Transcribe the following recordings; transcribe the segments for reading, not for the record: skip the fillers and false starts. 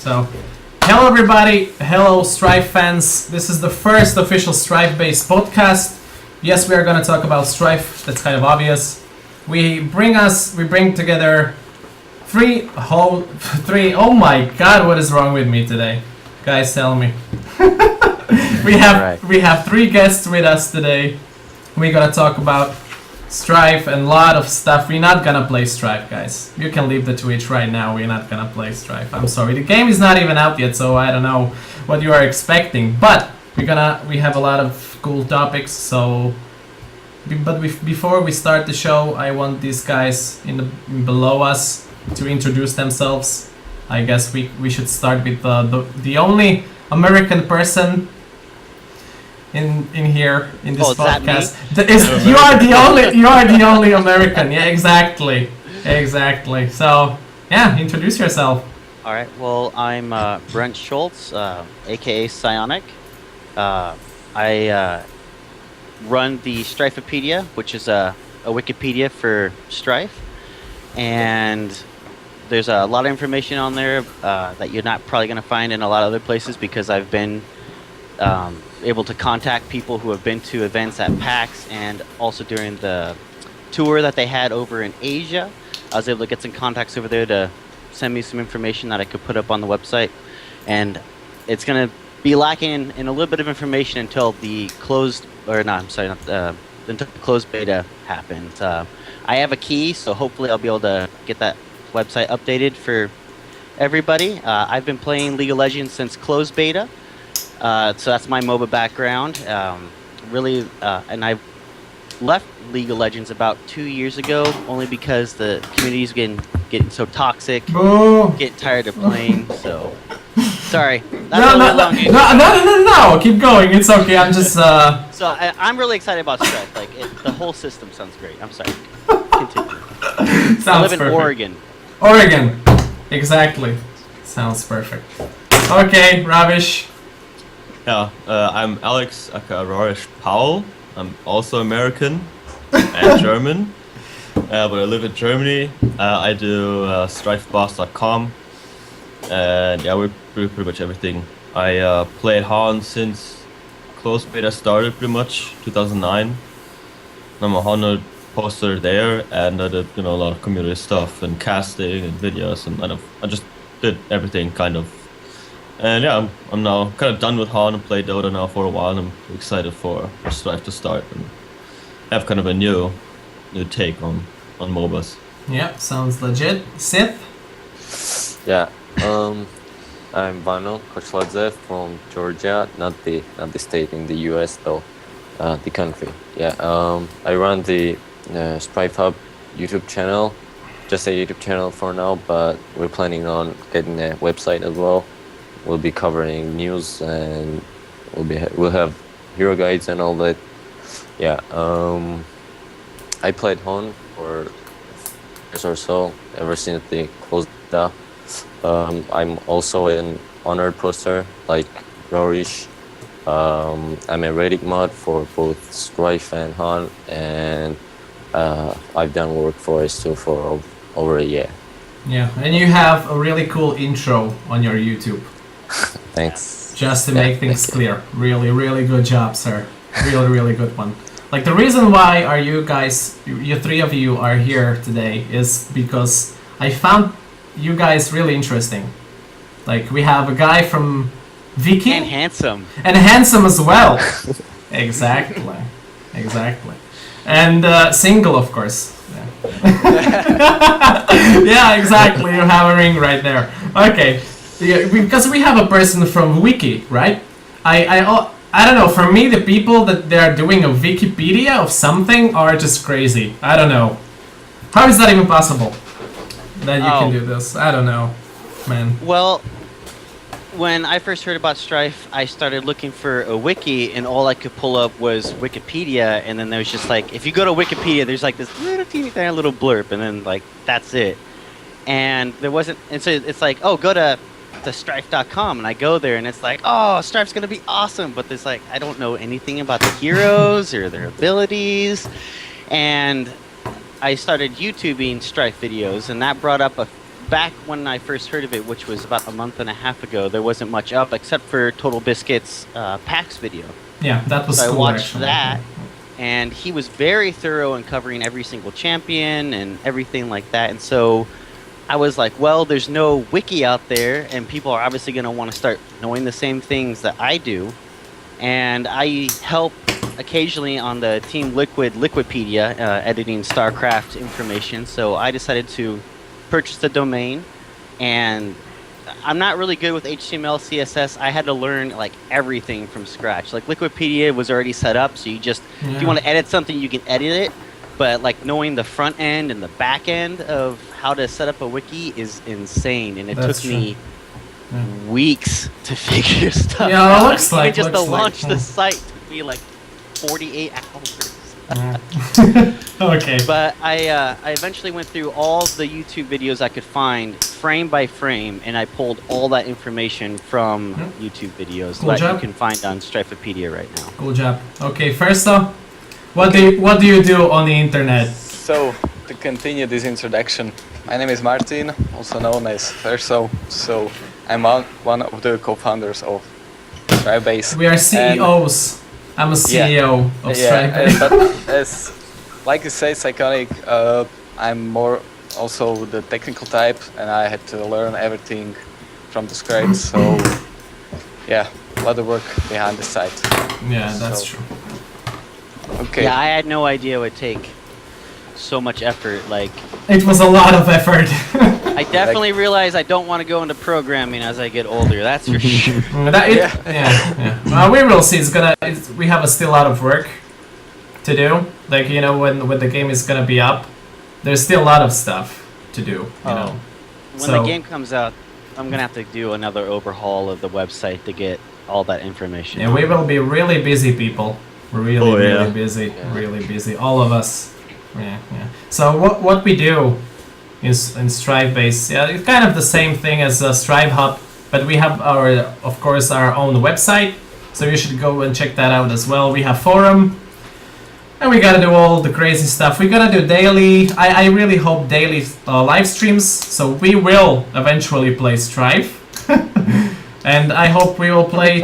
So, hello everybody, hello Strife fans. This is the first official Strifebase podcast. Yes, we are gonna talk about Strife. That's kind of obvious. We bring together three. Oh my God, what is wrong with me today? Guys, tell me. we have three guests with us today. We're gonna talk about Strife and a lot of stuff. We're not gonna play Strife, guys. You can leave the Twitch right now. We're not gonna play Strife. I'm sorry. The game is not even out yet, so I don't know what you are expecting. But we have a lot of cool topics. So, before we start the show, I want these guys below us to introduce themselves. I guess we should start with the only American person in here in this podcast. You are the only American. Yeah, exactly. So yeah, introduce yourself. All right. Well, I'm Brent Schultz, aka Psionic. I run the Strifepedia, which is a Wikipedia for Strife, and there's a lot of information on there that you're not probably going to find in a lot of other places because I've been able to contact people who have been to events at PAX and also during the tour that they had over in Asia. I was able to get some contacts over there to send me some information that I could put up on the website, and it's going to be lacking in a little bit of information until the closed beta happens. I have a key, so hopefully I'll be able to get that website updated for everybody. I've been playing League of Legends since closed beta. So that's my MOBA background. And I left League of Legends about 2 years ago, only because the community's getting so toxic, getting tired of playing. So sorry. No. Keep going. It's okay. I'm just. So I'm really excited about Strife. The whole system sounds great. I'm sorry. Continue. I live in perfect. Oregon. Exactly. Sounds perfect. Okay, Ravish. Yeah, I'm Alex aka Rorish Powell. I'm also American and German, but I live in Germany. I do strifebase.com, and yeah, we do pretty much everything. I played Han since closed beta started, pretty much 2009. I'm a HON poster there, and I did a lot of community stuff and casting and videos, and I just did everything kind of. And yeah, I'm now kind of done with Han and played Dota now for a while, and I'm excited for Strife to start and have kind of a new take on MOBAs. Yeah, sounds legit. Sith? Yeah, I'm Vano Kochladze from Georgia, not the state in the US though, the country. Yeah, I run the Strife Hub YouTube channel, just a YouTube channel for now, but we're planning on getting a website as well. We'll be covering news, and we'll have hero guides and all that. Yeah, I played HON for years or so, ever since they closed down. I'm also an honored poster like Rorish. I'm a Reddit mod for both Strife and HON, and I've done work for S2 for over a year. Yeah, and you have a really cool intro on your YouTube. Thanks. Just to make things clear. Really, really good job, sir. Really, really good one. Like, the reason why are you guys, you three of you are here today is because I found you guys really interesting. Like, we have a guy from Viki. And handsome. And handsome as well. Exactly. And single, of course. Yeah. Yeah, exactly. You have a ring right there. Okay. Yeah, because we have a person from Wiki, right? I don't know. For me, the people that they are doing a Wikipedia of something are just crazy. I don't know. How is that even possible? That you can do this? I don't know, man. Well, when I first heard about Strife, I started looking for a wiki, and all I could pull up was Wikipedia, and then there was just like, if you go to Wikipedia, there's like this little teeny tiny little blurb, and then like that's it. And there wasn't, and so it's like, oh, go to strife.com, and I go there, and it's like, oh, Strife's gonna be awesome, but there's like, I don't know anything about the heroes or their abilities, and I started YouTubing Strife videos, and that brought up a back when I first heard of it, which was about a month and a half ago, there wasn't much up except for Total Biscuit's PAX video. Yeah, that was So cool, I watched actually. that, and he was very thorough in covering every single champion and everything like that. And so I was like, well, there's no wiki out there, and people are obviously going to want to start knowing the same things that I do. And I help occasionally on the Team Liquid Liquipedia, editing StarCraft information. So I decided to purchase the domain, and I'm not really good with HTML, CSS. I had to learn like everything from scratch. Like Liquipedia was already set up, so you just if you want to edit something, you can edit it. But like knowing the front end and the back end of how to set up a wiki is insane, and it took me weeks to figure stuff Yeah, out. it looks like Even just to looks launch like, the site took me like 48 hours. Okay. But I eventually went through all the YouTube videos I could find, frame by frame, and I pulled all that information from YouTube videos Cool that job. you can find on Strifepedia right now. Cool job. Okay, first off, what do you do on the internet? So, to continue this introduction, my name is Martin, also known as Verso. So, I'm one of the co-founders of Strifebase. We are CEOs. I'm a CEO of Strifebase. but as like you say, Psychonic, I'm more also the technical type, and I had to learn everything from the scratch. So, yeah, a lot of work behind the site. Yeah, that's So- true. Okay. Yeah, I had no idea it would take so much effort. Like, It was a lot of effort. I definitely realize I don't want to go into programming as I get older. That's for sure. Yeah. We will see. We have still a lot of work to do. Like, you know, when the game is gonna be up, there's still a lot of stuff to do. You know. When the game comes out, I'm gonna have to do another overhaul of the website to get all that information. Yeah, we will be really busy, people. Really, Oh, yeah. really busy. Really busy. All of us. Yeah. So what we do in Strifebase, yeah, it's kind of the same thing as Strive Hub, but we have of course, our own website. So you should go and check that out as well. We have forum, and we gotta do all the crazy stuff. We gotta do daily. I really hope daily live streams. So we will eventually play Strife. And I hope we will play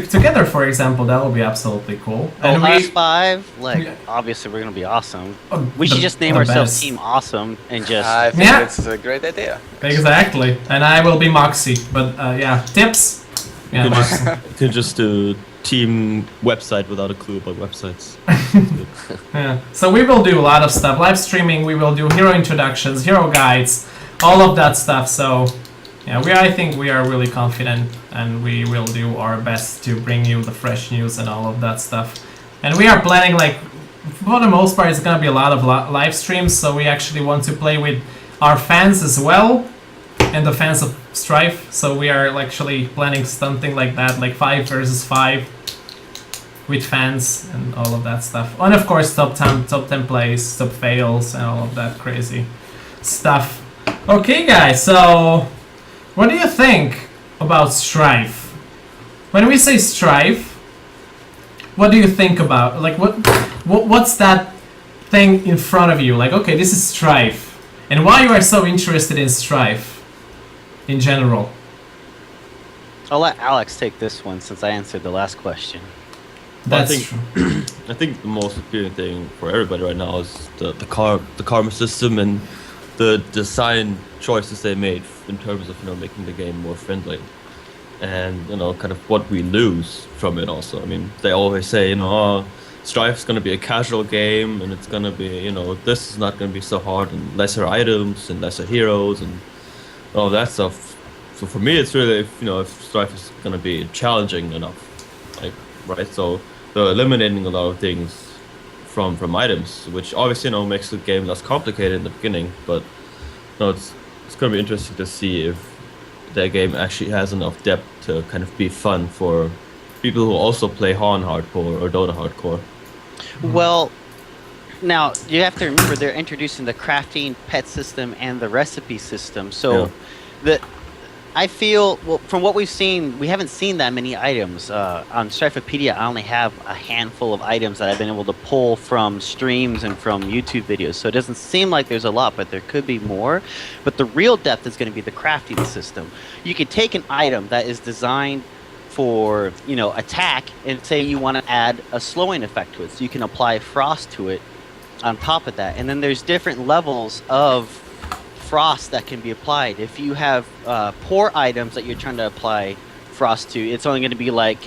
together, for example. That will be absolutely cool. And last five, like, Yeah. obviously we're gonna be awesome. the- We should just name the ourselves best. Team Awesome and just. I think Yeah. it's a great idea. Exactly. And I will be Moxie. But yeah, tips. Yeah, You Moxie. can just do team website without a clue about websites. Yeah. So we will do a lot of stuff. Live streaming. We will do hero introductions, hero guides, all of that stuff. So yeah, I think we are really confident, and we will do our best to bring you the fresh news and all of that stuff. And we are planning, like, for the most part, it's gonna be a lot of live streams. So we actually want to play with our fans as well, and the fans of Strife. So we are actually planning something like that, like 5 versus 5 with fans and all of that stuff. And of course, top 10 plays, top fails, and all of that crazy stuff. Okay, guys. So what do you think about Strife? When we say Strife, what do you think about? Like, what's that thing in front of you? Like, okay, this is Strife, and why you are so interested in Strife in general? I'll let Alex take this one since I answered the last question. That's think- true. I think the most appealing thing for everybody right now is the karma system and the design choices they made in terms of making the game more friendly, and kind of what we lose from it also. I mean, they always say Strife's gonna be a casual game, and it's gonna be this is not gonna be so hard, and lesser items and lesser heroes and all that stuff. So for me, it's really if Strife is gonna be challenging enough, like right. So they're eliminating a lot of things from items, which obviously makes the game less complicated in the beginning. But it's gonna be interesting to see if their game actually has enough depth to kind of be fun for people who also play Han hardcore or Dota hardcore. Well, now you have to remember they're introducing the crafting pet system and the recipe system. So, I feel, well, from what we've seen, we haven't seen that many items. On Strifepedia, I only have a handful of items that I've been able to pull from streams and from YouTube videos. So it doesn't seem like there's a lot, but there could be more. But the real depth is going to be the crafting system. You could take an item that is designed for, attack, and say you want to add a slowing effect to it. So you can apply frost to it on top of that. And then there's different levels of frost that can be applied. If you have poor items that you're trying to apply frost to, it's only going to be like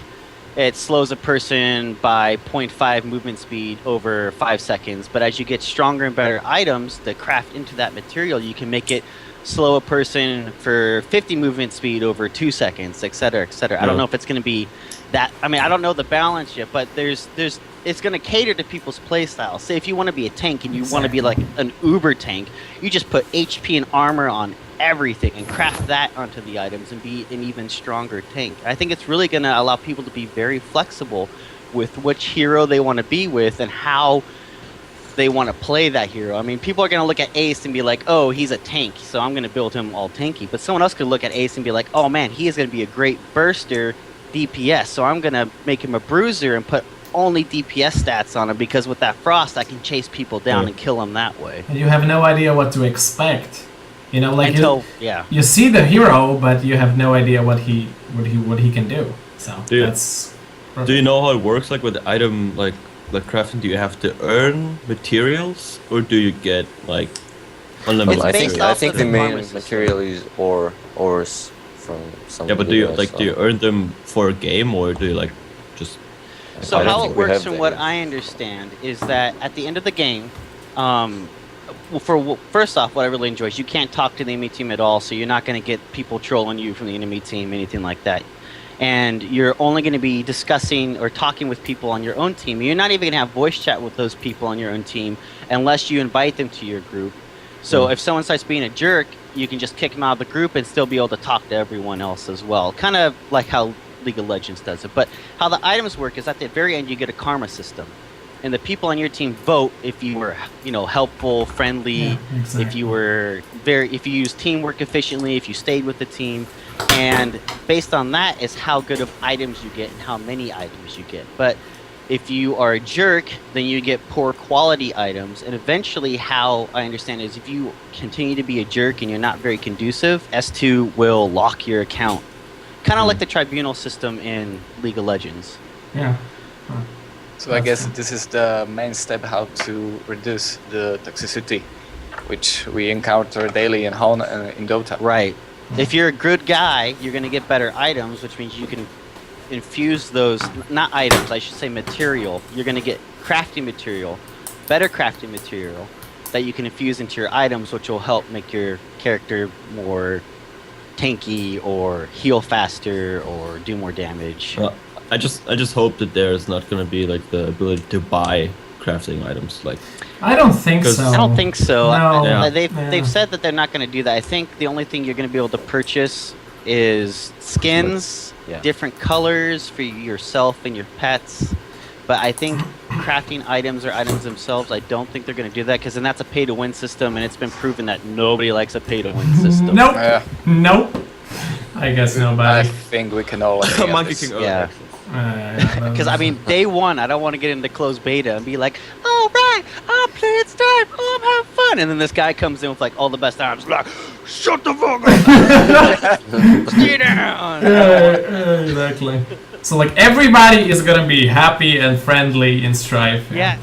it slows a person by 0.5 movement speed over 5 seconds. But as you get stronger and better items that craft into that material, you can make it slow a person for 50 movement speed over 2 seconds, etc., etc. I don't know if it's going to be that. I mean, I don't know the balance yet, but it's going to cater to people's play styles. Say if you want to be a tank and you want to be like an uber tank, you just put HP and armor on everything and craft that onto the items and be an even stronger tank. I think it's really going to allow people to be very flexible with which hero they want to be with and how they want to play that hero. I mean, people are going to look at Ace and be like, oh, he's a tank, so I'm going to build him all tanky. But someone else could look at Ace and be like, oh man, he is going to be a great burster DPS, so I'm going to make him a bruiser and put only DPS stats on him, because with that frost I can chase people down and kill them that way. And you have no idea what to expect. Like you see the hero, but you have no idea what he can do. So that's perfect. Do you know how it works, like with the item, like crafting? Do you have to earn materials, or do you get like unlimited? I think the main material is ores from some. Yeah, but do you earn them for a game, or do you like just? So how it works, from what I understand, is that at the end of the game, first off, what I really enjoy is you can't talk to the enemy team at all, so you're not going to get people trolling you from the enemy team, anything like that. And you're only going to be discussing or talking with people on your own team. You're not even going to have voice chat with those people on your own team unless you invite them to your group. So if someone starts being a jerk, you can just kick them out of the group and still be able to talk to everyone else as well. Kind of like how League of Legends does it. But how the items work is at the very end you get a karma system. And the people on your team vote if you were, helpful, friendly, if you were if you used teamwork efficiently, if you stayed with the team. And based on that is how good of items you get and how many items you get. But if you are a jerk, then you get poor quality items. And eventually, how I understand is if you continue to be a jerk and you're not very conducive, S2 will lock your account. Kind of like the tribunal system in League of Legends. Yeah. So I guess this is the main step how to reduce the toxicity, which we encounter daily in HON and in Dota. Right. If you're a good guy, you're going to get better items, which means you can infuse those, not items, I should say material. You're going to get crafting material, better crafting material that you can infuse into your items, which will help make your character more tanky or heal faster or do more damage. Well, I just hope that there's not going to be like the ability to buy crafting items. Like, I don't think so. I don't think so. No. They've said that they're not going to do that. I think the only thing you're going to be able to purchase is skins, different colors for yourself and your pets. But I think crafting items or items themselves, I don't think they're going to do that, because then that's a pay-to-win system, and it's been proven that nobody likes a pay-to-win system. Nope. Nope. I guess nobody. I think we can all agree on Monkey this. King. Yeah. Because I mean, day one, I don't want to get into closed beta and be like, "All right, I'm playing Strife, I'm having fun," and then this guy comes in with like all the best items, like, "Shut the fuck up, stay down." Exactly. So like everybody is gonna be happy and friendly in Strife. Yeah.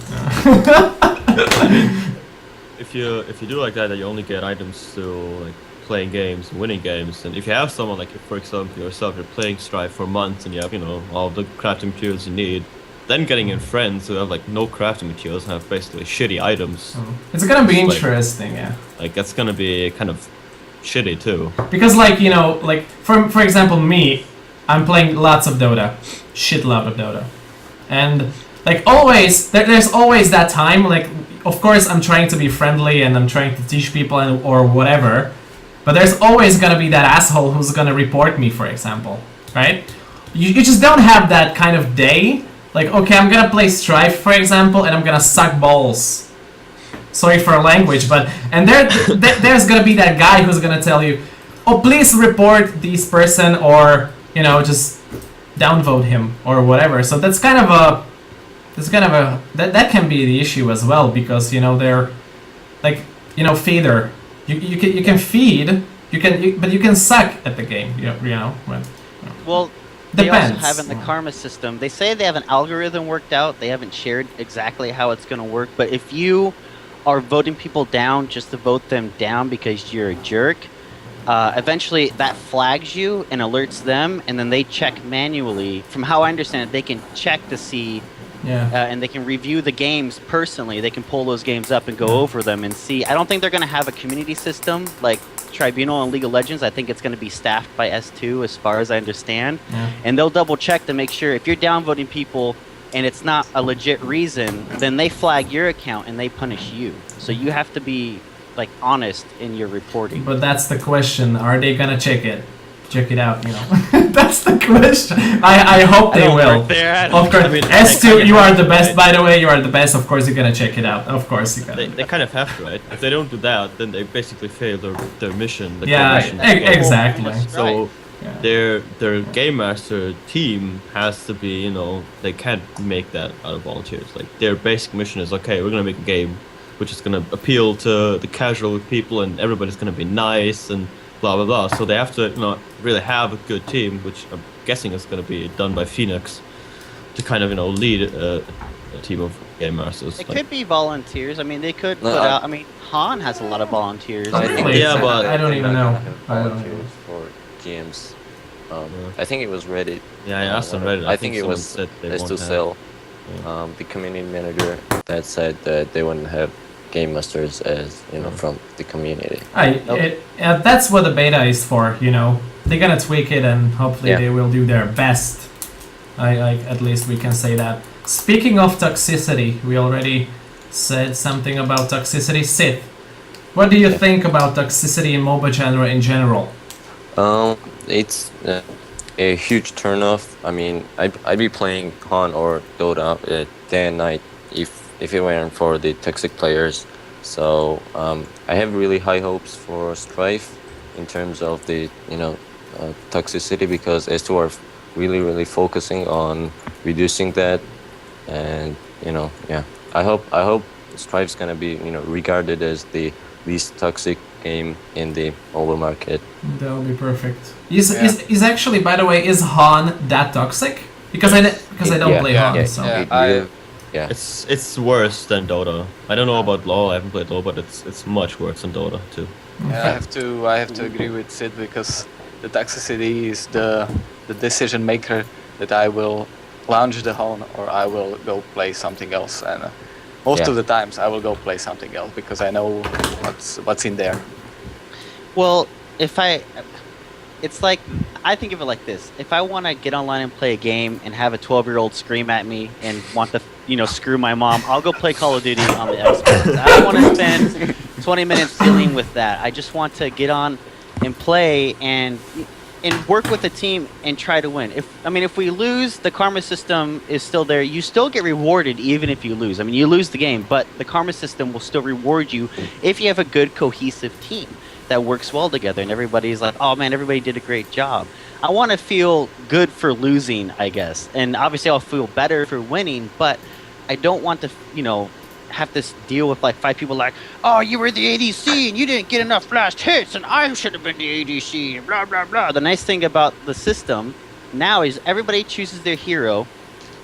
If you do like that, you only get items to like playing games, winning games, and if you have someone like, for example, yourself, you're playing Strife for months and you have, all the crafting materials you need, then getting in friends who have like no crafting materials and have basically shitty items. It's gonna be like, interesting, yeah. Like that's gonna be kind of shitty too. Because like for example me, I'm playing lots of Dota, shitload of Dota, and like always there's always that time, like of course I'm trying to be friendly and I'm trying to teach people or whatever. But there's always gonna be that asshole who's gonna report me, for example, right? You just don't have that kind of day. Like, okay, I'm gonna play Strife, for example, and I'm gonna suck balls. Sorry for language, but there's gonna be that guy who's gonna tell you, oh, please report this person, or just downvote him or whatever. So that can be the issue as well, because they're like feeder. You can feed, but you can suck at the game. But, Well, they also depends. have in the karma system. They say they have an algorithm worked out. They haven't shared exactly how it's going to work. But if you are voting people down just to vote them down because you're a jerk, eventually that flags you and alerts them, and then they check manually. From how I understand it, they can check to see, and they can review the games personally. They can pull those games up and go over them and see. I don't think they're going to have a community system like Tribunal and League of Legends. I think it's going to be staffed by S2 as far as I understand. And they'll double check to make sure if you're downvoting people and it's not a legit reason, then they flag your account and they punish you. So you have to be like honest in your reporting. But that's the question. Are they gonna check it out? That's the question. I hope they will. Of course. S2, you are the best. By the way, you are the best. Of course, you're gonna check it out. Of course, you gotta. They kind of have to, right? If they don't do that, then they basically fail their mission. Exactly. So their game master team has to be, they can't make that out of volunteers. Like their basic mission is, okay, we're gonna make a game which is gonna appeal to the casual people, and everybody's gonna be nice and blah blah blah. So they have to, really have a good team, which I'm guessing is gonna be done by Phoenix, to kind of, lead a team of game masters. It could be volunteers. I mean, they could put out. I mean, Han has a lot of volunteers. Really? Yeah, but I don't even know. Volunteers for GMs. I think it was Reddit. Yeah, I asked on Reddit. I think it was said they S2 won't have- Cell, the community manager, that said that they wouldn't have game masters as from the community. That's what the beta is for. They're gonna tweak it, and hopefully they will do their best. At least we can say that. Speaking of toxicity, we already said something about toxicity. Sith, what do you think about toxicity in MOBA genre in general? It's a huge turnoff. I mean, I'd be playing Han or Dota day and night if it weren't for the toxic players. So I have really high hopes for Strife in terms of the toxicity, because S2 are really focusing on reducing that, and I hope Strife's gonna be regarded as the least toxic game in the mobile market. That would be perfect. Is actually, by the way, is Han that toxic? Because I don't play Han. It's worse than Dota. I don't know about LoL. I haven't played LoL, but it's much worse than Dota too. Yeah, I have to agree with Sid, because the toxicity is the decision maker that I will launch the Han or I will go play something else, and most of the times I will go play something else because I know what's in there. Well, it's like, I think of it like this. If I want to get online and play a game and have a 12-year-old scream at me and want to, screw my mom, I'll go play Call of Duty on the Xbox. I don't want to spend 20 minutes dealing with that. I just want to get on and play and work with the team and try to win. If we lose, the karma system is still there. You still get rewarded even if you lose. I mean, you lose the game, but the karma system will still reward you if you have a good cohesive team that works well together and everybody's like, oh man, everybody did a great job. I want to feel good for losing, I guess. And obviously I'll feel better for winning, but I don't want to, have to deal with like 5 people like, oh, you were the ADC and you didn't get enough flash hits and I should have been the ADC and blah, blah, blah. The nice thing about the system now is everybody chooses their hero,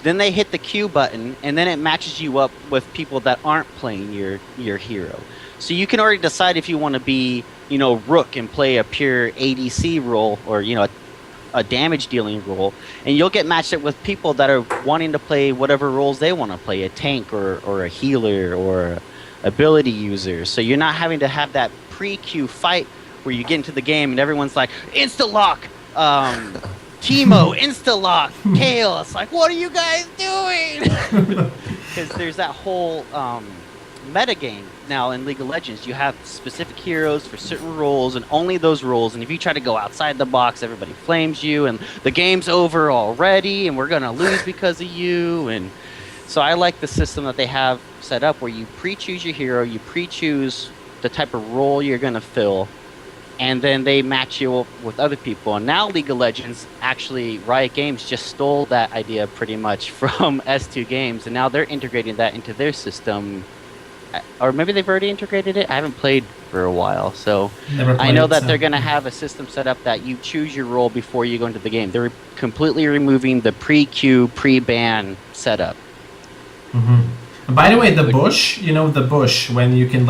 then they hit the Q button, and then it matches you up with people that aren't playing your hero. So you can already decide if you want to be, Rook and play a pure ADC role or, a damage dealing role, and you'll get matched up with people that are wanting to play whatever roles they want to play, a tank or a healer or ability user. So you're not having to have that pre-queue fight where you get into the game and everyone's like, insta-lock, Teemo, insta-lock, Chaos, like, what are you guys doing? Because there's that whole meta game now in League of Legends. You have specific heroes for certain roles and only those roles, and if you try to go outside the box, everybody flames you and the game's over already and we're gonna lose because of you. And so I like the system that they have set up where you pre-choose your hero, you pre-choose the type of role you're gonna fill, and then they match you up with other people. And now League of Legends, actually, Riot Games just stole that idea pretty much from S2 Games, and now they're integrating that into their system. Or maybe they've already integrated it. I haven't played for a while, so Never I know played, that so- they're going to have a system set up that you choose your role before you go into the game. They're completely removing the pre-queue, pre-ban setup. And by the way, the bush, you know, the bush, when you can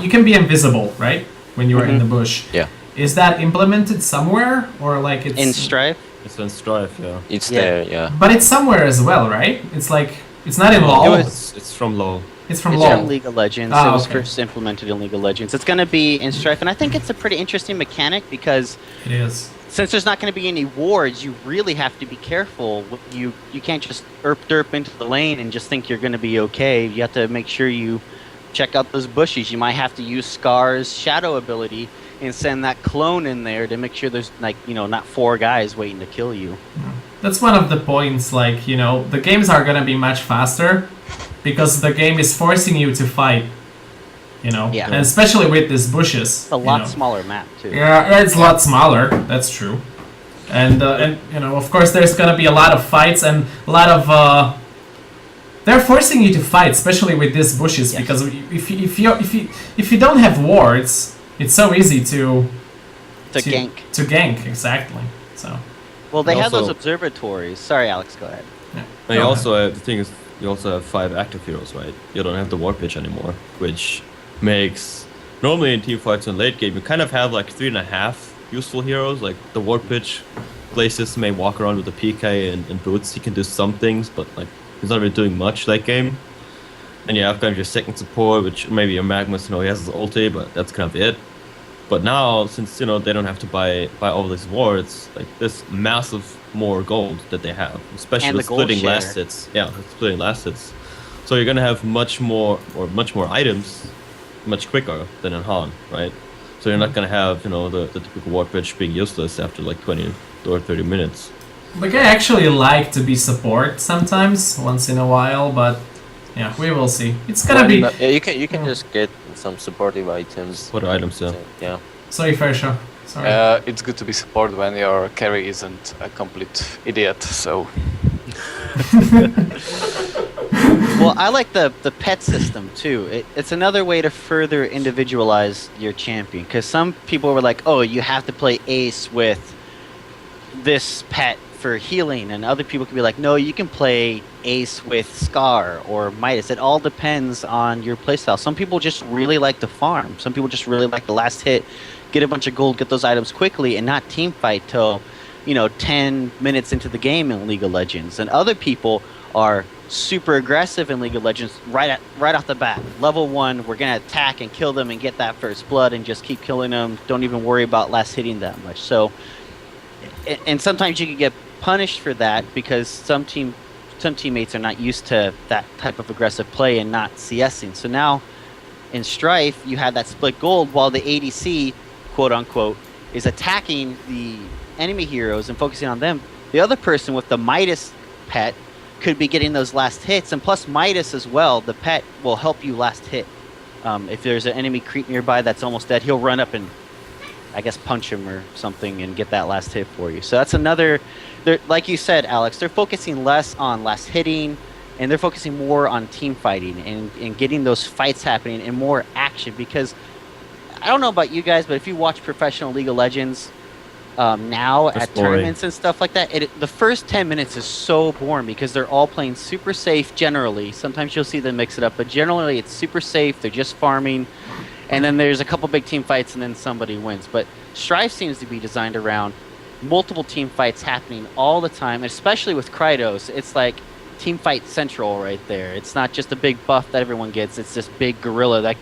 you can be invisible, right? When you are in the bush. Yeah. Is that implemented somewhere, or like it's In Strife, It's in Strife, yeah. It's Yeah. there, yeah. But it's somewhere as well, right? It's like it's not in Oh, LoL. it's from LoL. It's from it's LoL. from League of Legends. Ah, It was okay. first implemented in League of Legends. It's going to be in Strife, and I think it's a pretty interesting mechanic because It is. since there's not going to be any wards, you really have to be careful. You can't just derp into the lane and just think you're going to be okay. You have to make sure you check out those bushes. You might have to use Scar's shadow ability and send that clone in there to make sure there's not 4 guys waiting to kill you. That's one of the points. Like, you know, the games are gonna be much faster because the game is forcing you to fight. You know, Yeah. and especially with these bushes. It's a you lot know. smaller map too. Yeah, it's a lot smaller. That's true. And you know, of course, there's gonna be a lot of fights and a lot of. They're forcing you to fight, especially with these bushes, Yes. because if you don't have wards, it's so easy to To gank. To gank, exactly. So. Well, they And have those also- observatories. Sorry, Alex, go ahead. Yeah. And you Go also have, the thing is, you also have 5 active heroes, right? You don't have the war pitch anymore, which makes normally in team fights in late game you kind of have like 3.5 useful heroes. Like the war pitch, Glacius may walk around with the PK and boots. He can do some things, but like he's not really doing much late game. And you have kind of your second support, which maybe your Magnus, he has his ulti, but that's kind of it. But now, since they don't have to buy all these wards, like this massive more gold that they have, especially And the with gold splitting share. last hits. Yeah, with splitting last hits. So you're gonna have much more items, much quicker than in Han, right? So you're not gonna have the typical ward pitch being useless after like 20 or 30 minutes. Like, I actually like to be support sometimes, once in a while, but yeah, we will see. It's gonna be. Yeah, you can just get some supportive items. What items? Yeah. Yeah. Sorry, Fersha. Sorry. It's good to be support when your carry isn't a complete idiot. So Well, I like the pet system too. It's another way to further individualize your champion. Because some people were like, "Oh, you have to play Ace with this pet for healing," and other people could be like, "No, you can play Ace with Scar or Midas." It all depends on your playstyle. Some people just really like to farm. Some people just really like the last hit, get a bunch of gold, get those items quickly, and not team fight till 10 minutes into the game in League of Legends. And other people are super aggressive in League of Legends right off the bat. Level 1, we're gonna attack and kill them and get that first blood and just keep killing them. Don't even worry about last hitting that much. So, and sometimes you can get punished for that because some teammates are not used to that type of aggressive play and not CSing. So now in Strife, you have that split gold while the ADC, quote unquote, is attacking the enemy heroes and focusing on them. The other person with the Midas pet could be getting those last hits, and plus Midas as well, the pet will help you last hit. If there's an enemy creep nearby that's almost dead, he'll run up and I guess punch him or something and get that last hit for you. So that's another, like you said, Alex, they're focusing less on last hitting and they're focusing more on team fighting and getting those fights happening and more action. Because I don't know about you guys, but if you watch professional League of Legends now That's at boring. tournaments and stuff like that, the first 10 minutes is so boring because they're all playing super safe generally. Sometimes you'll see them mix it up, but generally it's super safe. They're just farming. And then there's a couple big team fights and then somebody wins. But Strife seems to be designed around multiple team fights happening all the time, especially with Krydos. It's like team fight central right there. It's not just a big buff that everyone gets. It's this big gorilla that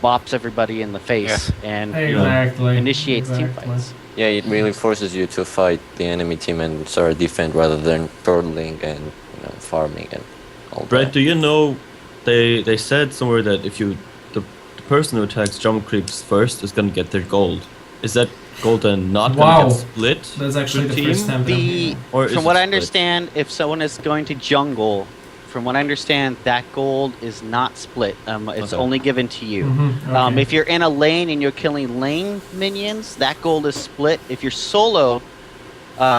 bops everybody in the face and Exactly. initiates team Exactly. fights. Yeah, it really forces you to fight the enemy team and sort of defend rather than turtling and farming and all Brett, that. do you know they said somewhere that if the person who attacks jump creeps first is gonna get their gold. Is that gold then not Wow. gonna get split? That's actually per the team? first time that I'm The hearing. Or is from it what I split? understand, if someone is going to jungle from what I understand, that gold is not split. It's Okay. only given to you. Okay. If you're in a lane and you're killing lane minions, that gold is split. If you're solo,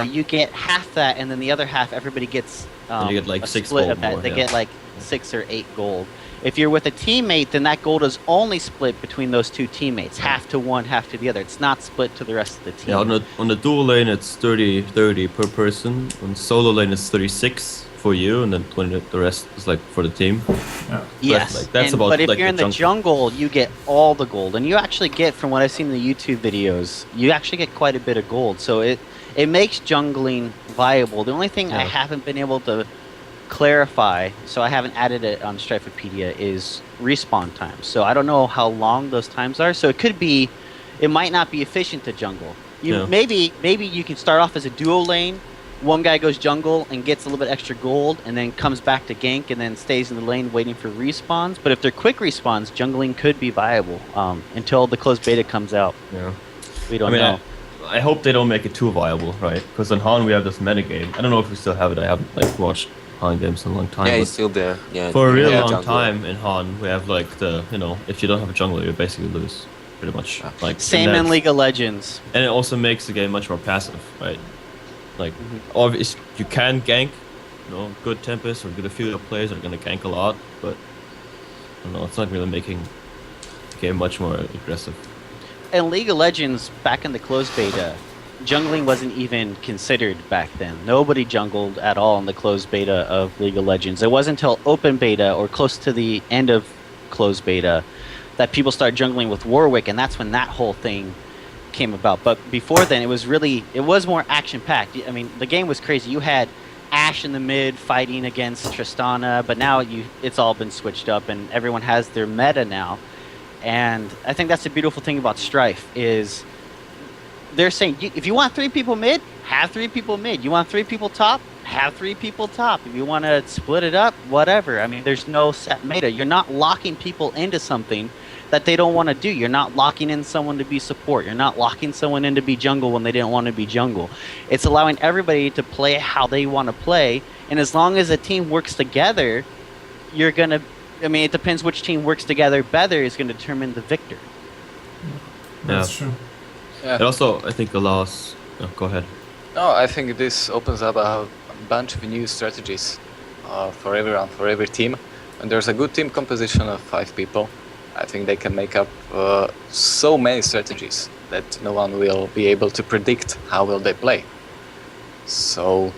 you get half that, and then the other half, everybody gets And you get, like, a 6 split gold of that. more, They yeah. get like 6 or 8 gold. If you're with a teammate, then that gold is only split between those two teammates, half to one, half to the other. It's not split to the rest of the team. Yeah, on the dual lane it's 30 per person. On solo lane it's 36 for you, and then 20 the rest is like for the team. Yeah. Yes, like, that's about, but if like, you're the in the jungle, you get all the gold, and you actually get, from what I've seen in the YouTube videos, you actually get quite a bit of gold. So it makes jungling viable. The only thing I Yeah. haven't been able to clarify, so I haven't added it on Strifepedia, is respawn times. So I don't know how long those times are. So it might not be efficient to jungle. Yeah. Maybe you can start off as a duo lane. One guy goes jungle and gets a little bit extra gold, and then comes back to gank, and then stays in the lane waiting for respawns. But if they're quick respawns, jungling could be viable until the closed beta comes out. Yeah. We don't know. I hope they don't make it too viable, right? Because on Han we have this metagame. I don't know if we still have it. I haven't like watched Han games in a long time. Yeah, but it's still there. Yeah. for a you real have long jungler. time in Han, we have like if you don't have a jungler, you basically lose, pretty much. Like Same and in that's- League of Legends. And it also makes the game much more passive, right? Like, obviously you can gank, good Tempest or good affiliate players are gonna gank a lot, but I don't know, it's not really making the game much more aggressive. In League of Legends, back in the closed beta, jungling wasn't even considered back then. Nobody jungled at all in the closed beta of League of Legends. It wasn't until open beta or close to the end of closed beta that people started jungling with Warwick, and that's when that whole thing came about. But before then, it was more action-packed. I mean, the game was crazy. You had Ashe in the mid fighting against Tristana, but now it's all been switched up, and everyone has their meta now. And I think that's the beautiful thing about Strife is they're saying, if you want 3 people mid, have 3 people mid. You want 3 people top, have 3 people top. If you want to split it up, whatever. I mean, there's no set meta. You're not locking people into something that they don't want to do. You're not locking in someone to be support. You're not locking someone in to be jungle when they didn't want to be jungle. It's allowing everybody to play how they want to play. And as long as a team works together, you're going to... I mean, it depends which team works together better is going to determine the victor. That's true. Yeah. It also, I think, allows... go ahead. No, I think this opens up a bunch of new strategies for everyone, for every team. And there's a good team composition of 5 people. I think they can make up so many strategies that no one will be able to predict how will they play. So,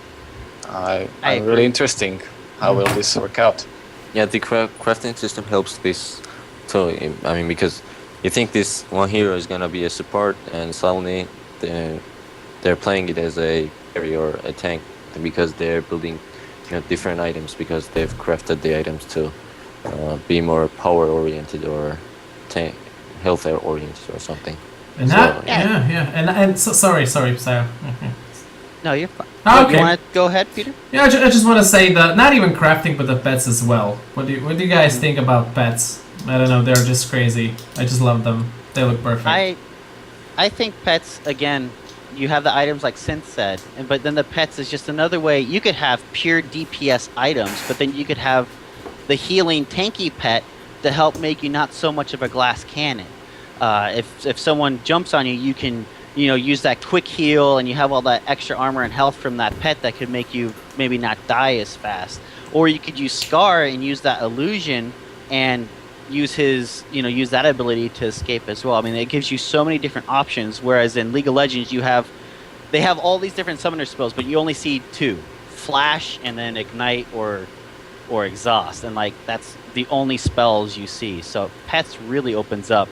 I'm really interesting. How will this work out? Yeah, the crafting system helps this too. I mean, because you think this one hero is gonna be a support, and suddenly they're playing it as a carry or a tank because they're building different items because they've crafted the items to be more power oriented or health oriented or something. And So, that, and so, sorry, Saya. No, you're fine. Okay. You want to go ahead, Peter? Yeah, I just want to say that not even crafting, but the pets as well. What do you guys think about pets? I don't know, they're just crazy. I just love them. They look perfect. I think pets, again, you have the items like Synth said, but then the pets is just another way. You could have pure DPS items, but then you could have the healing tanky pet to help make you not so much of a glass cannon. If someone jumps on you, you can use that quick heal, and you have all that extra armor and health from that pet that could make you maybe not die as fast. Or you could use Scar and use that illusion and use use that ability to escape as well. I mean, it gives you so many different options, whereas in League of Legends they have all these different summoner spells, but you only see 2. Flash and then Ignite or Exhaust, and like that's the only spells you see. So pets really opens up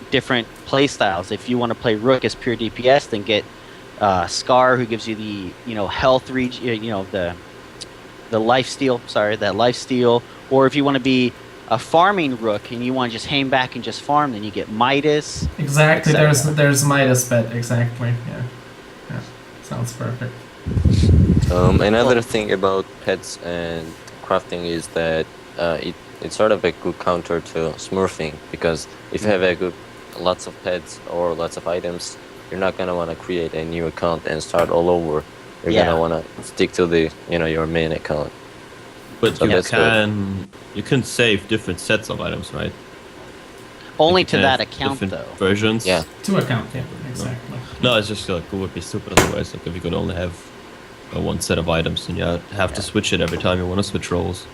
different play styles. If you want to play Rook as pure DPS, then get Scar, who gives you the health the life steal. Sorry, that life steal. Or if you want to be a farming Rook and you want to just hang back and just farm, then you get Midas. Exactly. etc. There's Midas pet. Exactly. Yeah. Sounds perfect. Another thing about pets and crafting is that it's sort of a good counter to smurfing, because if you have lots of pets or lots of items, you're not gonna want to create a new account and start all over. You're gonna want to stick to the your main account. But So you that's good. can save different sets of items, right? Only You to can that have account, different though. versions. Yeah. To account, yeah, exactly. No, it's just like it would be stupid otherwise. Like if you could only have one set of items, and you have to switch it every time you want to switch roles.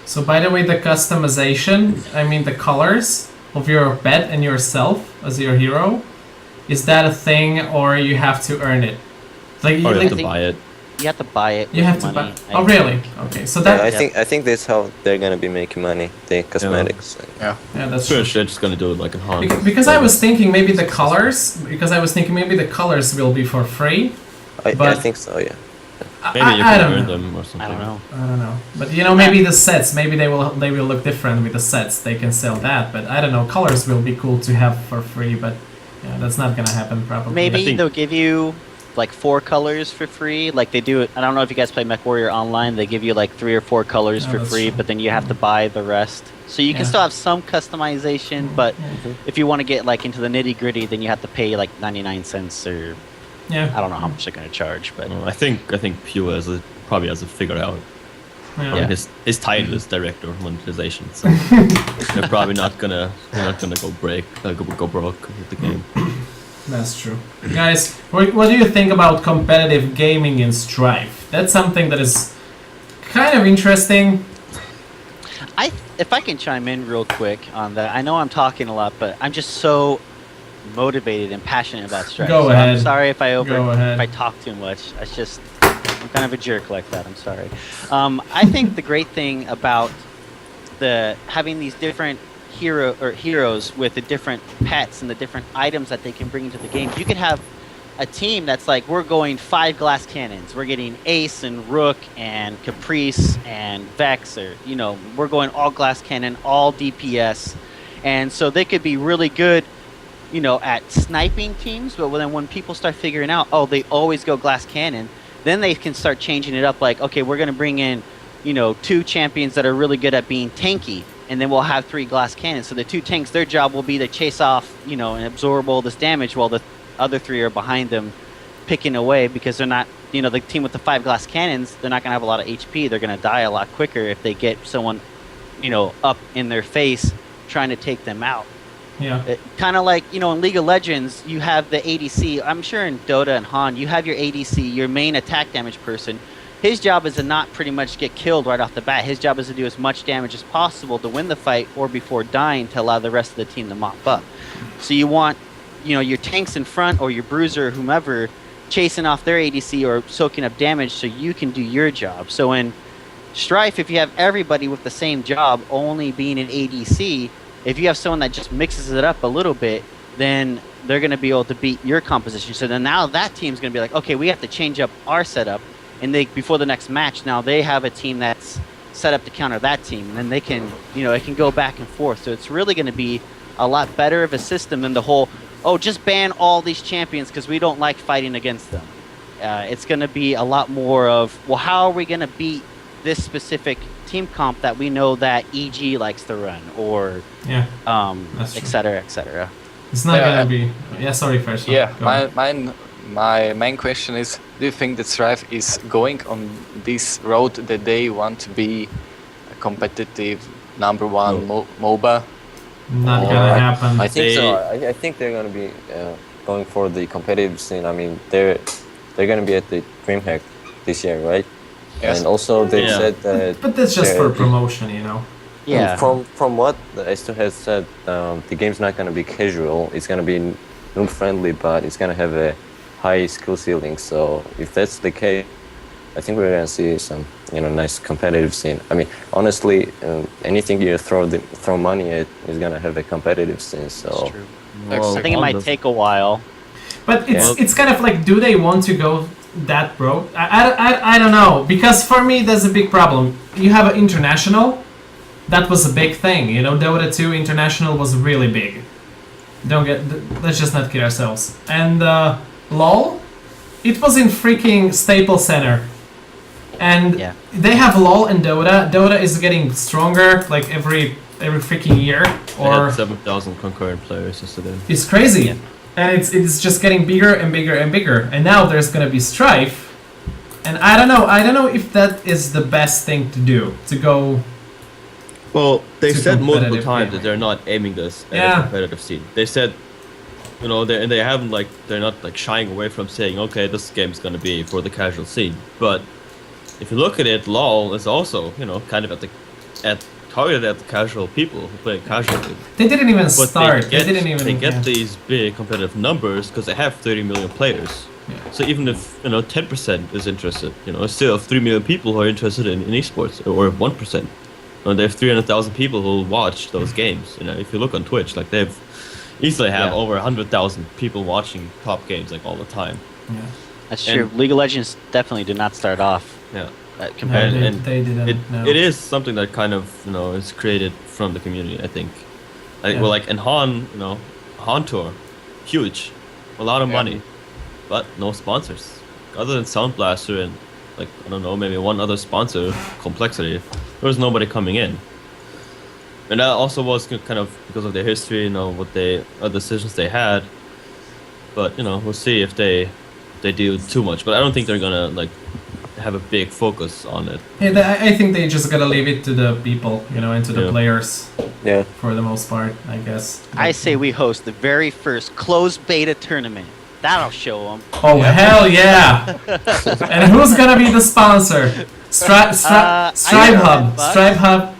So by the way, the customization, I mean the colors of your pet and yourself as your hero, is that a thing or you have to earn it? Like, Or you I have to think- buy it. You have to buy it. you with have to money, buy. I Oh, really? think. Okay, so Yeah, that I think that's how they're gonna be making money. The cosmetics. yeah, that's Sure, true. they're just gonna do it like in Han. Because I was thinking maybe the colors. Because I was thinking maybe the colors will be for free. I But- think so. Yeah. Maybe you I can don't earn know. them or something. I don't know. I don't know, but you know, maybe the sets, maybe they will look different with the sets. They can sell that, but I don't know. Colors will be cool to have for free, but yeah, that's not gonna happen probably. Maybe I think- they'll give you like 4 colors for free, like they do. I don't know if you guys play MechWarrior Online. They give you like 3 or 4 colors Oh, for that's free, true. but then you have to buy the rest. So you can Yeah. still have some customization, but if you want to get like into the nitty gritty, then you have to pay like 99 cents or I Yeah, don't know how much they're gonna charge, but I think Pure probably has it figured out. I yeah. mean, his title is Director of Monetization, so they're probably not gonna go broke with the game. That's true. Guys, what do you think about competitive gaming in Strife? That's something that is kind of interesting. if I can chime in real quick on that, I know I'm talking a lot, but I'm just so motivated and passionate about Strife. Go So ahead. I'm sorry if I Go ahead. if I talk too much. It's just I'm kind of a jerk like that. I'm sorry. I think the great thing about having these different heroes with the different pets and the different items that they can bring into the game. You could have a team that's like, we're going 5 glass cannons. We're getting Ace and Rook and Caprice and Vex, or we're going all glass cannon, all DPS, and so they could be really good, at sniping teams. But then when people start figuring out, oh, they always go glass cannon, then they can start changing it up. Like, okay, we're gonna bring in, 2 champions that are really good at being tanky, and then we'll have 3 glass cannons. So the 2 tanks, their job will be to chase off, and absorb all this damage, while the other 3 are behind them picking away, because they're not, the team with the 5 glass cannons, they're not going to have a lot of HP. They're going to die a lot quicker if they get someone, up in their face trying to take them out. Yeah. Kind of like, in League of Legends, you have the ADC. I'm sure in Dota and Han, you have your ADC, your main attack damage person. His job is to not pretty much get killed right off the bat. His job is to do as much damage as possible to win the fight, or before dying, to allow the rest of the team to mop up. So you want your tanks in front, or your bruiser or whomever, chasing off their ADC or soaking up damage so you can do your job. So in Strife, if you have everybody with the same job only being an ADC, if you have someone that just mixes it up a little bit, then they're going to be able to beat your composition. So then now that team's going to be like, okay, we have to change up our setup, and before the next match, now they have a team that's set up to counter that team, and then they can, it can go back and forth. So it's really going to be a lot better of a system than the whole, just ban all these champions because we don't like fighting against them. It's going to be a lot more of, well, how are we going to beat this specific team comp that we know that EG likes to run, or Yeah. et cetera, et cetera. It's not Yeah, gonna be. Yeah. Sorry, first. Yeah, Go ahead. my main question is, do you think that Strife is going on this road that they want to be a competitive #1 MOBA? Not Oh, gonna happen. I think so. I think they're gonna be going for the competitive scene. I mean, they're gonna be at the DreamHack this year, right? Yes. And also they Yeah. said that. But that's just for they're- promotion, Yeah. From what Esto has said, the game's not gonna be casual. It's gonna be noob friendly, but it's gonna have a high skill ceiling. So if that's the case, I think we're gonna see some nice competitive scene. I mean, honestly, anything you throw money at is gonna have a competitive scene. So That's true. Well, I think it might take a while. But Yeah. it's kind of like, do they want to go that broke? I don't know, because for me there's a big problem. You have an international. That was a big thing, Dota 2 International was really big. Let's just not kid ourselves. And LOL, it was in freaking Staples Center. And Yeah. they have LOL and Dota. Dota is getting stronger like every freaking year. They Or had 7,000 concurrent players yesterday. it's crazy. Yeah. And it's just getting bigger and bigger and bigger. And now there's gonna be Strife. And I don't know if that is the best thing to do, to go. Well, they To said multiple competitive times gaming. that they're not aiming this at Yeah. a competitive scene. They said, you know, they haven't like they're not like shying away from saying, okay, this game's gonna be for the casual scene. But if you look at it, LoL is also, you know, kind of targeted at the casual people who play casually. They didn't even But start. They didn't even. they get yeah. these big competitive numbers because they have 30 million players. Yeah. So even if 10% is interested, it's still 3 million people who are interested in esports, or 1%. And they have 300,000 people who watch those games. If you look on Twitch, like they've easily have Yeah. over 100,000 people watching top games like all the time. Yeah. That's And- true. League of Legends definitely did not start off Yeah. compared No, to and they didn't. It, no. it is something that kind of is created from the community, I think. Like, Yeah. Well, like in Han Tour, huge, a lot of Yeah. money, but no sponsors. Other than Sound Blaster and like I don't know, maybe one other sponsor, Complexity, there was nobody coming in. And that also was kind of because of their history, what decisions they had. But we'll see if they do too much. But I don't think they're gonna like have a big focus on it. Yeah, I think they just gotta leave it to the people, and to the Yeah. players Yeah. for the most part, I guess. I say we host the very first closed beta tournament. That'll show them. Oh hell yeah! And who's gonna be the sponsor? Stripe Hub.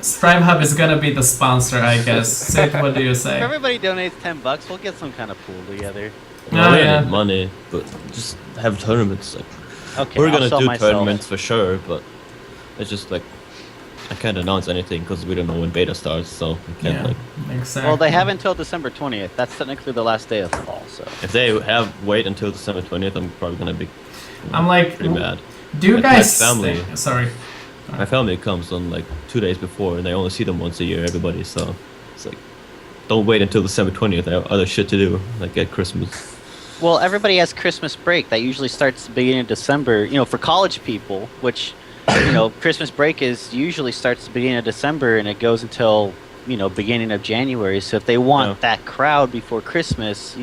Stripe Hub is gonna be the sponsor, I guess. Sid, what do you If say? everybody donates $10, we'll get some kind of pool together. Well, Oh, we yeah. need money, but just have tournaments. Like, Okay, we're I'll gonna sell do myself. tournaments for sure, but it's just like I can't announce anything because we don't know when beta starts, so we can't Yeah, like. exactly. Well, they have until December 20th. That's technically the last day of the fall. So If they wait until December 20th, I'm probably gonna be I'm like, pretty mad. do you Like, my guys? family- Sorry. My family comes on like 2 days before, and I only see them once a year, everybody. So it's like, don't wait until December 20th. I have other shit to do, like at Christmas. well, everybody has Christmas break. That usually starts at the beginning of December. For college people, which Christmas break usually starts at the beginning of December and it goes until beginning of January. So if they want Yeah. that crowd before Christmas,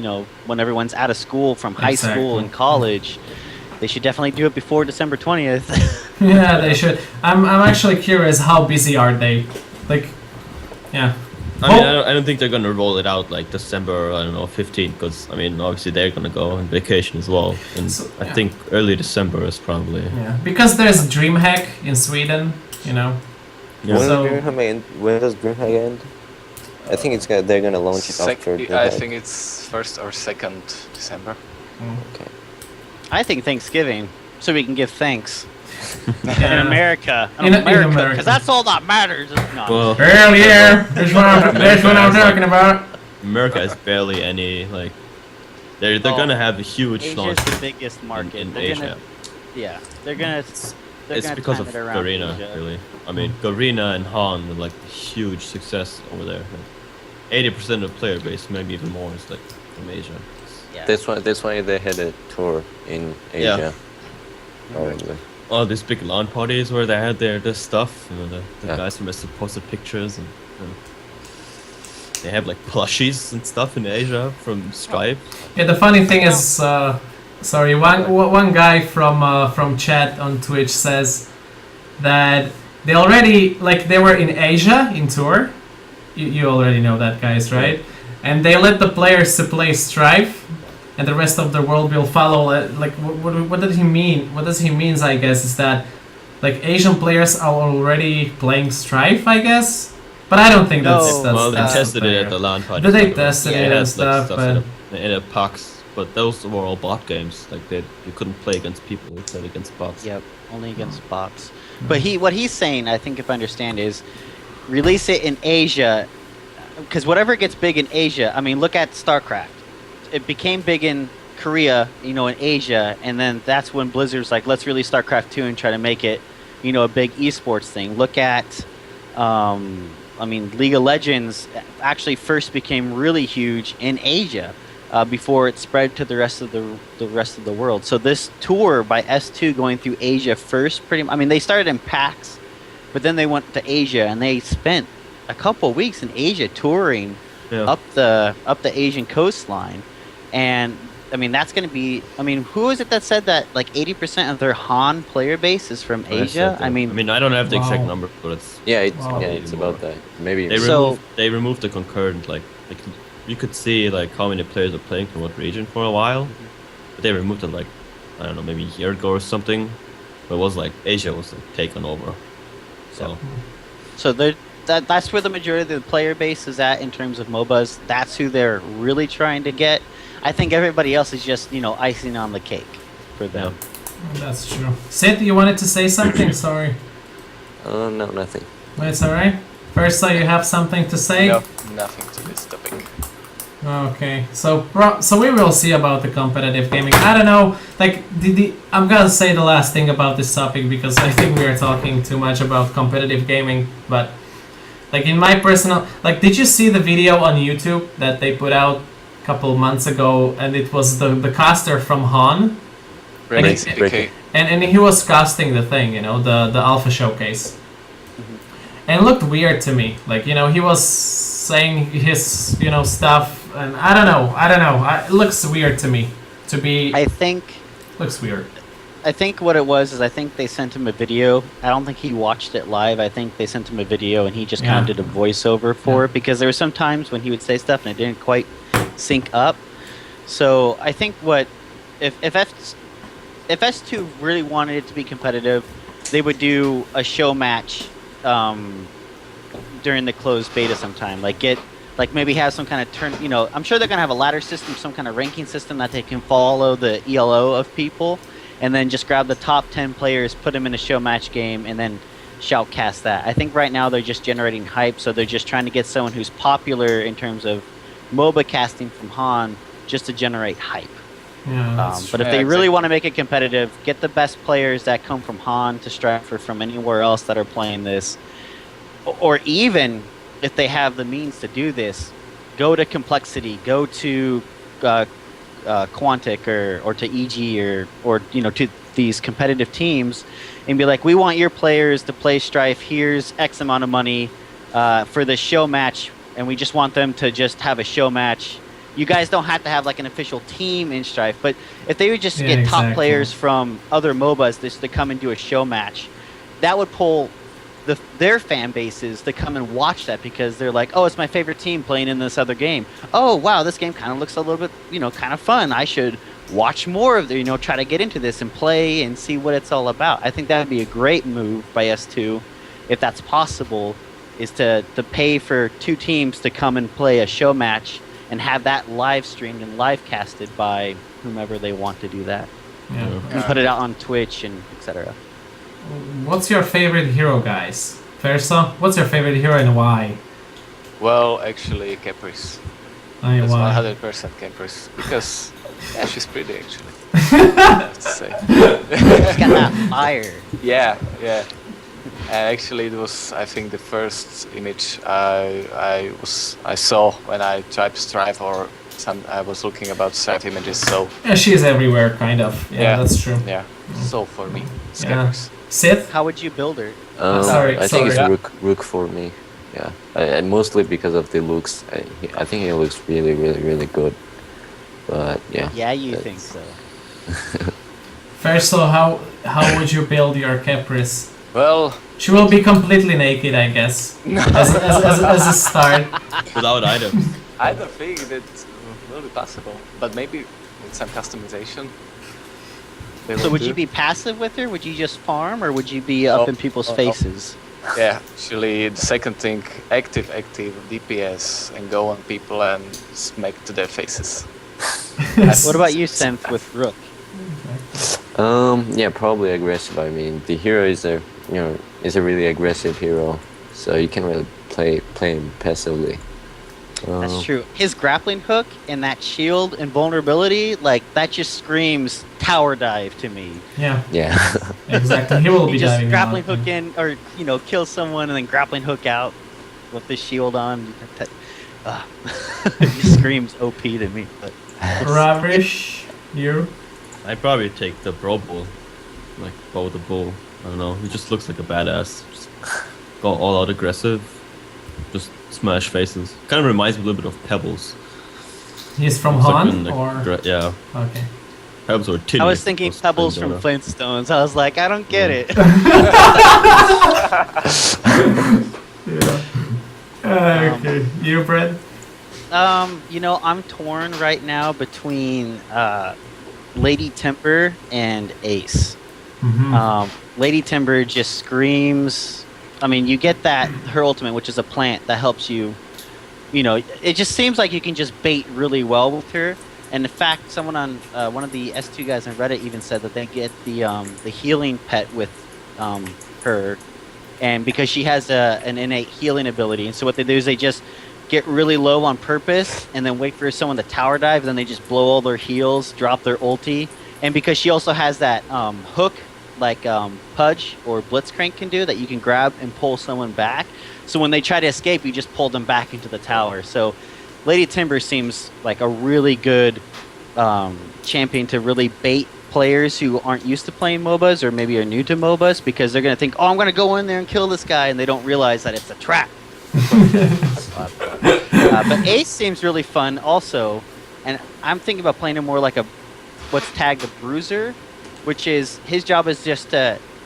when everyone's out of school from high school Exactly. and college, they should definitely do it before December 20th. Yeah, they should. I'm actually curious. How busy are they? Like, yeah. I mean, I don't think they're gonna roll it out like December, I don't know, 15th, because I mean, obviously they're gonna go on vacation as well, and So, I yeah. think early December is probably. Yeah, because there's DreamHack in Sweden, Yeah. So- When does DreamHack end? I think they're gonna launch it after I DreamHack. think it's 1st or 2nd December. Okay. I think Thanksgiving, so we can give thanks in Yeah. America. In America. Because that's all that matters. No. Well, Hell yeah! That's what I'm talking about. America is barely any like. They're Oh, gonna have a huge Asia's launch the biggest market. in They're Asia. gonna, yeah, they're gonna. They're It's gonna because time of it around Garena, Asia. really. I mean, Garena and Han are like huge success over there. Like, 80% of player base, maybe even more, is like from Asia. Yeah. That's why they had a tour in Yeah. Asia. Probably. All these big LAN parties where they had their stuff. The Yeah. guys from Mr. posted pictures and. They have like plushies and stuff in Asia from Stripe. Yeah, the funny thing is, sorry, one guy from chat on Twitch says that they already they were in Asia in tour. You already know that, guys, right? And they let the players to play Strife, and the rest of the world will follow. Like, what does he mean? What does he means? I guess is that like Asian players are already playing Strife, I guess. But I don't think that's No. Well, they that's tested it fair. at the LAN party. But they tested it and stuff, but- in a box. But those were all bot games. Like you couldn't play against people. You played against bots. Yep, only against bots. But what he's saying, I think if I understand, is release it in Asia, because whatever gets big in Asia, I mean, look at StarCraft. It became big in Korea, in Asia, and then that's when Blizzard's like, let's release StarCraft 2 and try to make it, a big esports thing. Look at, League of Legends actually first became really huge in Asia. Before it spread to the rest of the world. So this tour by S2 going through Asia first, they started in PAX, but then they went to Asia and they spent a couple weeks in Asia touring Yeah. up the Asian coastline, and I mean, that's going to be. I mean, who is it that said that like 80% of their Han player base is from Asia? I mean, I don't have the exact Wow. number, but it's Wow. It's about that. Maybe they removed the concurrent like you could see like how many players are playing from what region for a while, but they removed it like I don't know, maybe a year ago or something. But it was like Asia was like taken over, so that's where the majority of the player base is at in terms of MOBAs. That's who they're really trying to get. I think everybody else is just icing on the cake for them. That's true. Sid, you wanted to say something? Sorry. no, nothing. It's alright. First, you have something to say? No, nothing to this topic. Okay, so we will see about the competitive gaming. I don't know, like I'm gonna say the last thing about this topic because I think we are talking too much about competitive gaming. But like in my personal, like, did you see the video on YouTube that they put out a couple months ago? And it was the caster from Han, Okay. and he was casting the thing, the alpha showcase. And it looked weird to me. Like, he was saying his, stuff, and I don't know. It looks weird to me. Looks weird. I think what it was is I think they sent him a video. I don't think he watched it live. I think they sent him a video and he just kind of did a voiceover for it because there were some times when he would say stuff and it didn't quite sync up. So I think if S2 really wanted it to be competitive, they would do a show match during the closed beta sometime. Like maybe have some kind of turn. I'm sure they're gonna have a ladder system, some kind of ranking system that they can follow the ELO of people, and then just grab the top 10 players, put them in a show match game, and then shoutcast that. I think right now they're just generating hype, so they're just trying to get someone who's popular in terms of MOBA casting from Han just to generate hype. Yeah, But if they really want to make it competitive, get the best players that come from Han to Strife or from anywhere else that are playing this. Or even if they have the means to do this, go to Complexity, go to Quantic or to EG or to these competitive teams and be like, we want your players to play Strife. Here's X amount of money for this show match, and we just want them to just have a show match. You guys don't have to have like an official team in Strife, but if they would just get top players from other MOBAs just to come and do a show match, that would pull their fan bases to come and watch that because they're like, oh, it's my favorite team playing in this other game. Oh, wow, this game kind of looks a little bit, kind of fun. I should watch more of the, try to get into this and play and see what it's all about. I think that would be a great move by S2, if that's possible, is to pay for two teams to come and play a show match and have that live streamed and live casted by whomever they want to do that. Yeah. And put it out on Twitch and etc. What's your favorite hero, guys? Versa, what's your favorite hero and why? Well, actually, Caprice. Why? That's 100% Caprice. Because, she's pretty, actually. I have to say. She's got that fire. Yeah. And actually, it was, I think, the first image I saw when I typed Strife or I was looking about Strife images. So Yeah, she's everywhere, kind of. Yeah, that's true. Yeah. So for me, it's Yeah. Caprice. Sith? How would you build her? I think it's sorry. Rook for me. Yeah, and mostly because of the looks. I think he looks really, really, really good. But yeah. Yeah, you think so. First, so how would you build your Caprice? Well, She will be completely naked, I guess, as a start. without items. I don't think that will be possible, but maybe with some customization. So would you be passive with her? Would you just farm, or would you be up in people's faces? Yeah, actually, the second thing, active DPS, and go on people and smack to their faces. What about you, Synth, with Rook? Yeah, probably aggressive. I mean, the hero is a really aggressive hero, so you can really play him passively. That's true. His grappling hook and that shield and vulnerability, like, that just screams tower dive to me. Yeah, Yeah. exactly. He will He be just diving grappling out. hook in, or kill someone and then grappling hook out with the shield on. It just screams OP to me. But Ravish, you? I'd probably take the Bro Bull, like Bo the Bull. I don't know. He just looks like a badass. Just go all out aggressive. Just smash faces. Kind of reminds me a little bit of Pebbles. He's from It's like Han, when, or yeah, okay. Pebbles or tin. I was thinking Pebbles from Flintstones. I was like, I don't get it. Okay, you, Brett? I'm torn right now between Lady Timber and Ace. Lady Timber just screams. I mean, you get that her ultimate, which is a plant that helps you. It just seems like you can just bait really well with her. And in fact, someone on one of the S2 guys on Reddit even said that they get the healing pet with her, and because she has an innate healing ability, and so what they do is they just get really low on purpose and then wait for someone to tower dive, and then they just blow all their heals, drop their ulti, and because she also has that hook like Pudge or Blitzcrank can do, that you can grab and pull someone back. So when they try to escape, you just pull them back into the tower. So Lady Timber seems like a really good champion to really bait players who aren't used to playing MOBAs or maybe are new to MOBAs, because they're going to think, oh, I'm going to go in there and kill this guy, and they don't realize that it's a trap. But Ace seems really fun also, and I'm thinking about playing him more like what's tagged a bruiser, which is his job is just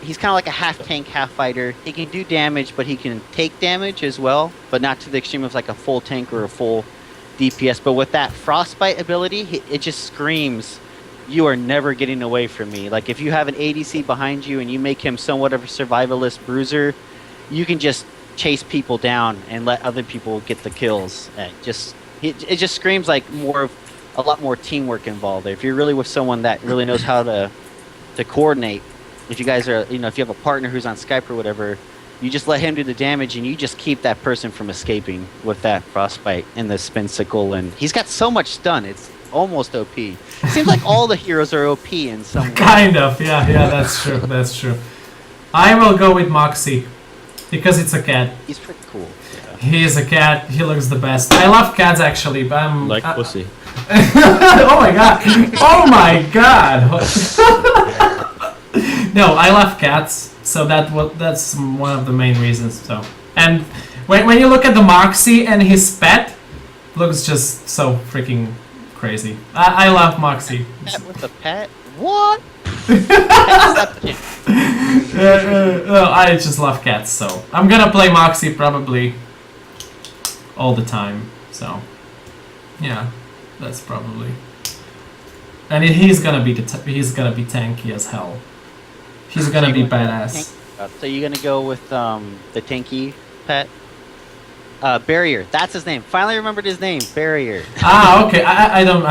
he's kind of like a half tank, half fighter. He can do damage, but he can take damage as well, but not to the extreme of like a full tank or a full DPS. But with that frostbite ability, it just screams, you are never getting away from me. Like if you have an ADC behind you and you make him somewhat of a survivalist bruiser, you can just chase people down and let other people get the kills. It just screams like a lot more teamwork involved there. If you're really with someone that really knows how to coordinate, if you guys are, if you have a partner who's on Skype or whatever, you just let him do the damage and you just keep that person from escaping with that frostbite and the spin sickle, and he's got so much stun, it's almost OP. It seems like all the heroes are OP in some way. Kind of, yeah, that's true. I will go with Moxie, because it's a cat. He's pretty cool. Yeah. He is a cat, he looks the best. I love cats actually, but I'm... Like pussy. Oh my god! Oh my god! No, I love cats, so that's one of the main reasons. So, and when you look at the Moxie and his pet, looks just so freaking crazy. I love Moxie. Pet with a pet? What? I just love cats, so I'm gonna play Moxie probably all the time. So, yeah, that's probably. And he's gonna be tanky as hell. He's gonna be badass. So you're gonna go with the tanky pet? Barrier. That's his name. Finally remembered his name. Barrier. Okay. I don't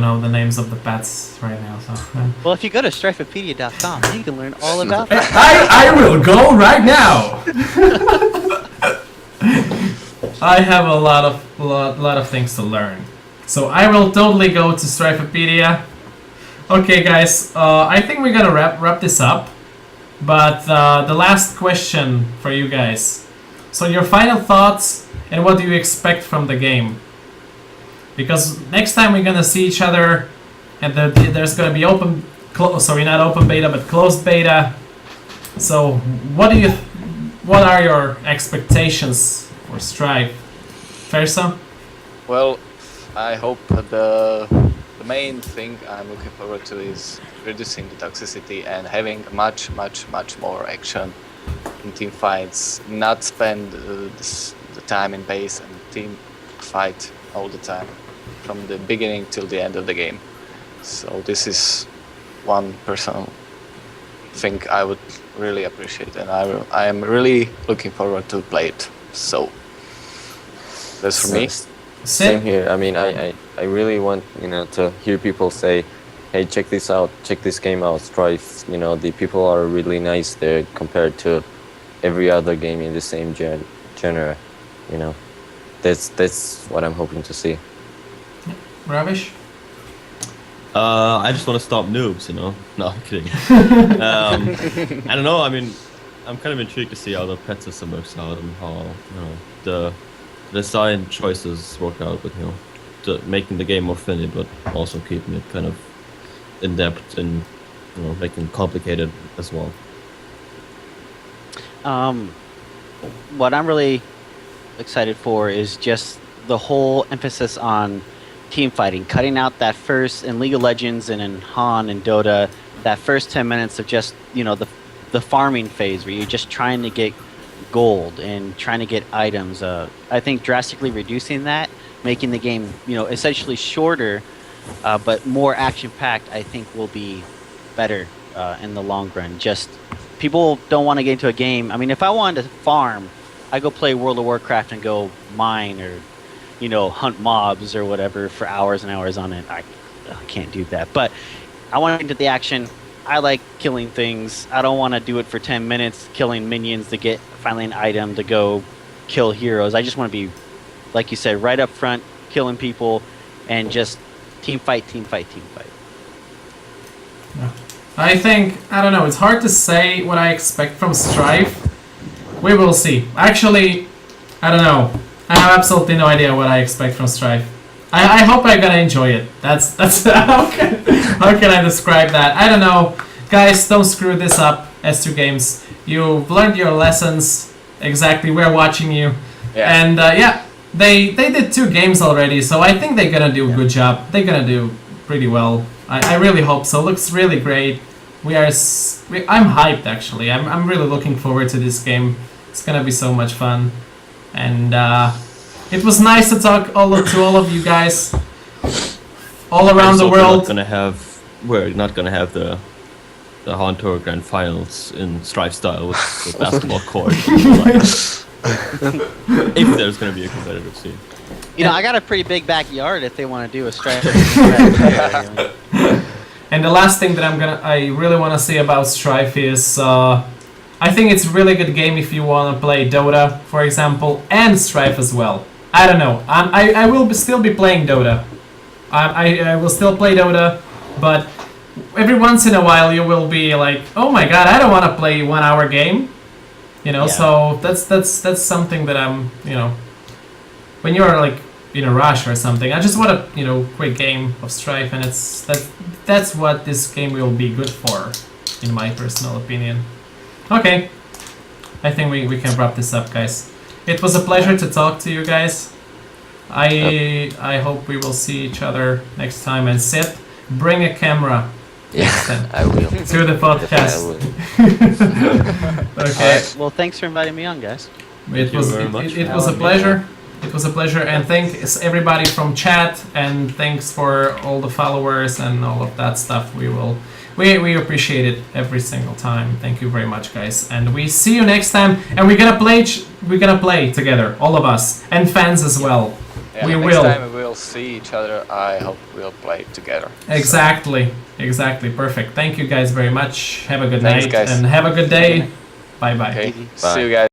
know the names of the pets right now. So. Well, if you go to strifepedia.com, you can learn all about it. I will go right now. I have a lot of things to learn, so I will totally go to Strifepedia. Okay, guys. I think we're gonna wrap this up. But the last question for you guys. So your final thoughts and what do you expect from the game? Because next time we're gonna see each other, and there's gonna be not open beta but closed beta. So what are your expectations for Strife? Versa? Well, I hope the main thing I'm looking forward to is reducing the toxicity and having much more action in team fights, not spend the time in base and team fight all the time from the beginning till the end of the game. So this is one personal thing I would really appreciate, and I am really looking forward to play it. So that's for me. Same here. I mean, I really want to hear people say, hey, check this out, check this game out, Strife. The people are really nice there compared to every other game in the same genre. That's what I'm hoping to see. Ravish? I just want to stop noobs, No, I'm kidding. I don't know. I mean, I'm kind of intrigued to see how the pet system works out and how the design choices work out with making the game more friendly, but also keeping it kind of in depth and making it complicated as well. What I'm really excited for is just the whole emphasis on team fighting, cutting out that first in League of Legends and in Han and Dota, that first 10 minutes of just, the farming phase where you're just trying to get gold and trying to get items. I think drastically reducing that, making the game, essentially shorter, but more action-packed, I think will be better in the long run. Just people don't want to get into a game. I mean, if I wanted to farm, I go play World of Warcraft and go mine or, hunt mobs or whatever for hours and hours on it. I can't do that. But I want to get into the action. I like killing things. I don't want to do it for 10 minutes, killing minions to get finally an item to go kill heroes. I just want to be, like you said, right up front, killing people, and just team fight, team fight, team fight. I think, I don't know, it's hard to say what I expect from Strife. We will see. Actually, I don't know. I have absolutely no idea what I expect from Strife. I hope I'm gonna enjoy it. That's how can I describe that? I don't know. Guys, don't screw this up, S2 Games. You've learned your lessons. Exactly, we're watching you. Yeah. And they did 2 games already, so I think they're gonna do a good job. They're gonna do pretty well. I really hope so. Looks really great. I'm hyped actually. I'm really looking forward to this game. It's gonna be so much fun. And it was nice to talk to all of you guys all around the world. We're not gonna have the Han Tour Grand Finals in Strife style with basketball court. If there's gonna be a competitive scene. I got a pretty big backyard if they want to do a Strife. And the last thing that I really want to say about Strife is I think it's a really good game if you want to play Dota, for example, and Strife as well. I don't know. I will still be playing Dota. I will still play Dota, but every once in a while you will be like, oh my god, I don't want to play 1 hour game. So that's something that I'm, when you're like in a rush or something, I just want a quick game of Strife, and that's what this game will be good for, in my personal opinion. Okay, I think we can wrap this up, guys. It was a pleasure to talk to you guys. I hope we will see each other next time. And Seth, bring a camera. Yeah, I will. To the podcast. Okay. Right, well, thanks for inviting me on, guys. It was a pleasure. It was a pleasure, and thanks everybody from chat, and thanks for all the followers and all of that stuff. We appreciate it every single time. Thank you very much, guys, and we see you next time. And we're gonna play together, all of us, and fans as well. Yeah, we next will. time we will see each other. I hope we'll play together. Exactly, perfect. Thank you guys very much. Have a good Thanks, night guys. and have a good day. Bye bye. Okay, Bye. see you guys.